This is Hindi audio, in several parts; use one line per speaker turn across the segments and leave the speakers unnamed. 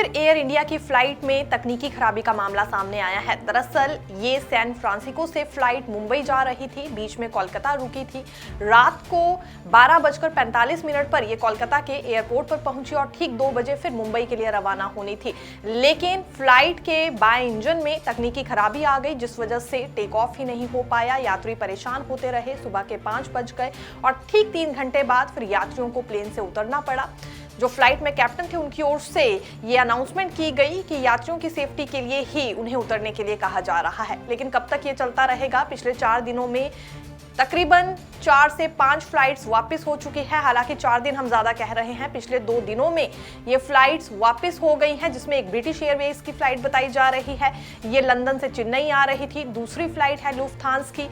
फिर एयर इंडिया की फ्लाइट में तकनीकी खराबी का मामला सामने आया है। दरअसल ये सैन फ्रांसिस्को से फ्लाइट मुंबई जा रही थी, बीच में कोलकाता रुकी थी। रात को 12:45 पर ये कोलकाता के एयरपोर्ट पर पहुंची और ठीक 2 बजे फिर मुंबई के लिए रवाना होनी थी। लेकिन फ्लाइट के बाएं इंजन में तकनीकी खराबी आ गई, जिस वजह से टेक ऑफ ही नहीं हो पाया। यात्री परेशान होते रहे। सुबह के 5 बज गए और ठीक 3 घंटे बाद फिर यात्रियों को प्लेन से उतरना पड़ा। जो फ्लाइट में कैप्टन थे उनकी ओर से ये अनाउंसमेंट की गई कि यात्रियों की सेफ्टी के लिए ही उन्हें उतरने के लिए कहा जा रहा है। लेकिन कब तक ये चलता रहेगा? पिछले 4 दिनों में तकरीबन 4 से 5 फ्लाइट्स वापस हो चुकी है। हालांकि 4 दिन हम ज्यादा कह रहे हैं, पिछले 2 दिनों में ये फ्लाइट्स वापस हो गई हैं, जिसमें एक ब्रिटिश एयरवेज की फ्लाइट बताई जा रही है। ये लंदन से चेन्नई आ रही थी। दूसरी फ्लाइट है लुफ्थांसा की,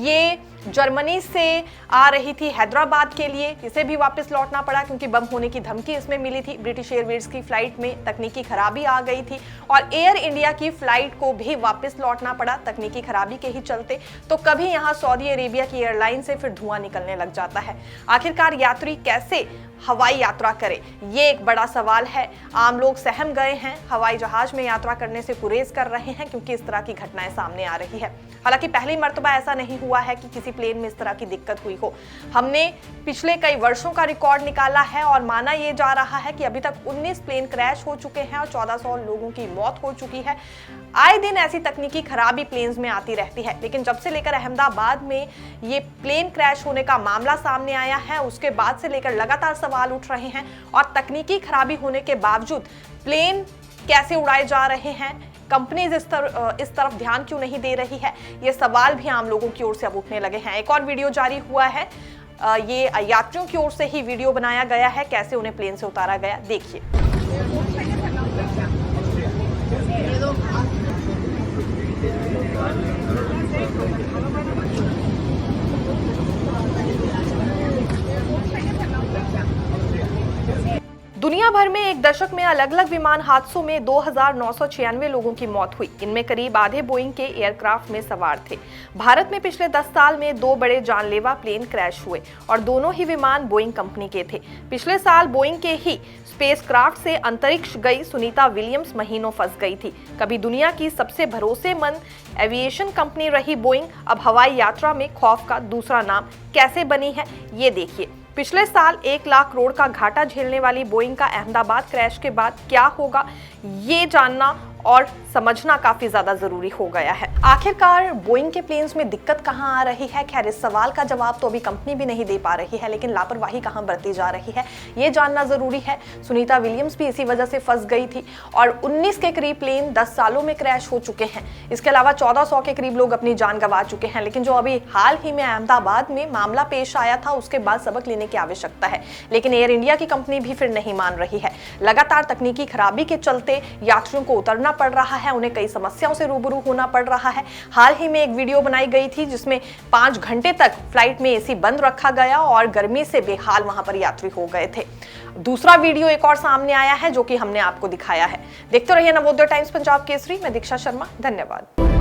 ये जर्मनी से आ रही थी हैदराबाद के लिए। इसे भी वापस लौटना पड़ा क्योंकि बम होने की धमकी इसमें मिली थी। ब्रिटिश एयरवेज की फ्लाइट में तकनीकी खराबी आ गई थी और एयर इंडिया की फ्लाइट को भी वापस लौटना पड़ा तकनीकी खराबी के ही चलते। तो कभी यहाँ सऊदी अरेबिया की एयरलाइन से फिर धुआं निकलने लग जाता है। आखिरकार यात्री कैसे हवाई यात्रा करे, ये एक बड़ा सवाल है। आम लोग सहम गए हैं, हवाई जहाज में यात्रा करने से गुरेज कर रहे हैं क्योंकि इस तरह की घटनाएं सामने आ रही है। हालांकि पहली मर्तबा ऐसा नहीं हुआ है कि किसी प्लेन में इस तरह की दिक्कत हुई हो। हमने पिछले कई वर्षों का रिकॉर्ड निकाला है और माना यह जा रहा है कि अभी तक 19 प्लेन क्रैश हो चुके हैं और 1400 लोगों की मौत हो चुकी है। आए दिन ऐसी तकनीकी खराबी प्लेन्स में आती रहती है, लेकिन जब से लेकर अहमदाबाद में ये प्लेन क्रैश होने का मामला सामने आया है, उसके बाद से लेकर लगातार सवाल उठ रहे हैं। और तकनीकी खराबी होने के बावजूद प्लेन कैसे उड़ाए जा रहे हैं, कंपनीज इस तरफ ध्यान क्यों नहीं दे रही है, ये सवाल भी आम लोगों की ओर से अब उठने लगे हैं। एक और वीडियो जारी हुआ है, ये यात्रियों की ओर से ही वीडियो बनाया गया है, कैसे उन्हें प्लेन से उतारा गया, देखिए। दुनिया भर में एक दशक में अलग अलग विमान हादसों में 2996 लोगों की मौत हुई। इनमें करीब आधे बोइंग के एयरक्राफ्ट में सवार थे। भारत में पिछले 10 साल में 2 बड़े जानलेवा प्लेन क्रैश हुए और दोनों ही विमान बोइंग कंपनी के थे। पिछले साल बोइंग के ही स्पेसक्राफ्ट से अंतरिक्ष गई सुनीता विलियम्स महीनों फंस गई थी। कभी दुनिया की सबसे भरोसेमंद एविएशन कंपनी रही बोइंग अब हवाई यात्रा में खौफ का दूसरा नाम कैसे बनी है, ये देखिए। पिछले साल 1 लाख करोड़ का घाटा झेलने वाली बोइंग का अहमदाबाद क्रैश के बाद क्या होगा, ये जानना और समझना काफी ज्यादा जरूरी हो गया है। आखिरकार बोइंग के प्लेन्स में दिक्कत कहां आ रही है? खैर, इस सवाल का जवाब तो अभी कंपनी भी नहीं दे पा रही है, लेकिन लापरवाही कहां बरती जा रही है ये जानना जरूरी है। सुनीता विलियम्स भी इसी वजह से फंस गई थी और 19 के करीब प्लेन 10 सालों में क्रैश हो चुके हैं। इसके अलावा 1400 के करीब लोग अपनी जान गंवा चुके हैं। लेकिन जो अभी हाल ही में अहमदाबाद में मामला पेश आया था, उसके बाद सबक लेने की आवश्यकता है। लेकिन एयर इंडिया की कंपनी भी फिर नहीं मान रही है। लगातार तकनीकी खराबी के चलते यात्रियों को उतरना पड़ रहा है, उन्हें कई समस्याओं से रूबरू होना पड़ रहा है। हाल ही में एक वीडियो बनाई गई थी जिसमें 5 घंटे तक फ्लाइट में एसी बंद रखा गया और गर्मी से बेहाल वहां पर यात्री हो गए थे। दूसरा वीडियो एक और सामने आया है जो कि हमने आपको दिखाया है। देखते रहिए नवोदय टाइम्स पंजाब केसरी। मैं दीक्षा शर्मा, धन्यवाद।